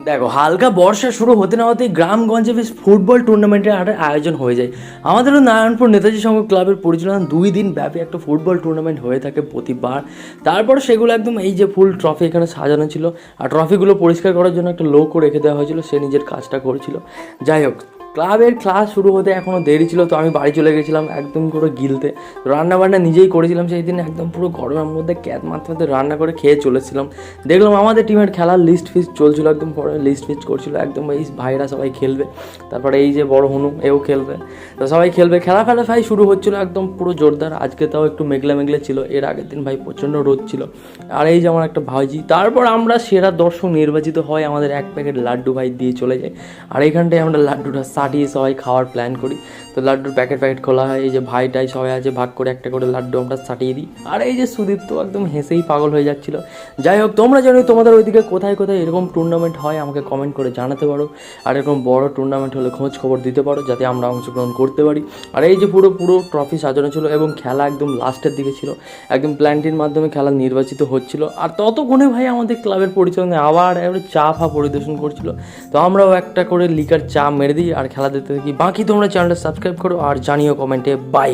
দেখো, হালকা বর্ষা শুরু হতে না হতেই গ্রামগঞ্জে বেশ ফুটবল টুর্নামেন্টের একটা আয়োজন হয়ে যায়। আমাদেরও নারায়ণপুর নেতাজি সংঘ ক্লাবের পরিচালনা 2 দিন ব্যাপী একটা ফুটবল টুর্নামেন্ট হয়ে থাকে প্রতিবার। তারপর সেগুলো একদম এই যে ফুল ট্রফি এখানে সাজানো ছিল, আর ট্রফিগুলো পরিষ্কার করার জন্য একটা লোকও রেখে দেওয়া হয়েছিল, সে নিজের কাজটা করেছিল। যাই হোক, ক্লাবের ক্লাস শুরু হতে এখনও দেরি ছিল, তো আমি বাড়ি চলে গেছিলাম একদম পুরো গিলতে। রান্নাবান্না নিজেই করেছিলাম সেই দিন, একদম পুরো গরমের মধ্যে ক্যাত মারতে মারতে রান্না করে খেয়ে চলেছিলাম। দেখলাম আমাদের টিমের খেলার লিস্ট ফিস্ট চলছিল, একদম পরে লিস্ট ফিস্ট করছিল, একদম এই ভাইরা সবাই খেলবে, তারপরে এই যে বড় হনু এও খেলবে, তো সবাই খেলবে। খেলা ফেলা ভাই শুরু হচ্ছিলো একদম পুরো জোরদার। আজকে তাও একটু মেঘলা মেঘলা ছিল, এর আগের দিন ভাই প্রচণ্ড রোদ ছিল। আর এই যে আমার একটা ভাইজি, তারপর আমরা সেরা দর্শক নির্বাচিত হয়, আমাদের 1 প্যাকেট লাড্ডু ভাই দিয়ে চলে যায়। আর এইখানটায় আমরা লাড্ডুটা সাটিয়ে সবাই খাওয়ার প্ল্যান করি। তো লাড্ডুর প্যাকেট প্যাকেট খোলা হয়, এই যে ভাইটাই সবাই আছে, ভাগ করে একটা করে লাড্ডু আমরা সাটিয়ে দিই। আর এই যে সুদীপ তো একদম হেসেই পাগল হয়ে যাচ্ছিল। যাই হোক, তোমরা জানো তোমাদের ওইদিকে কোথায় কোথায় এরকম টুর্নামেন্ট হয় আমাকে কমেন্ট করে জানাতে পারো। আর এরকম বড় টুর্নামেন্ট হলে খোঁজ খবর দিতে পারো, যাতে আমরা অংশগ্রহণ করতে পারি। আর এই যে পুরো পুরো ট্রফি সাজানো ছিল এবং খেলা একদম লাস্টের দিকে ছিল, একদম প্ল্যানটির মাধ্যমে খেলা নির্বাচিত হচ্ছিল। আর ততক্ষণে ভাই আমাদের ক্লাবের পরিচালনায় আবার একবারে চা ফা পরিদর্শন করছিল। তো আমরাও একটা করে লিকার চা মেরে দিই আর খেলা দেখতে থাকি। বাকি তোমরা চ্যানেলটা সাবস্ক্রাইব করো আর জানিও কমেন্টে। বাই।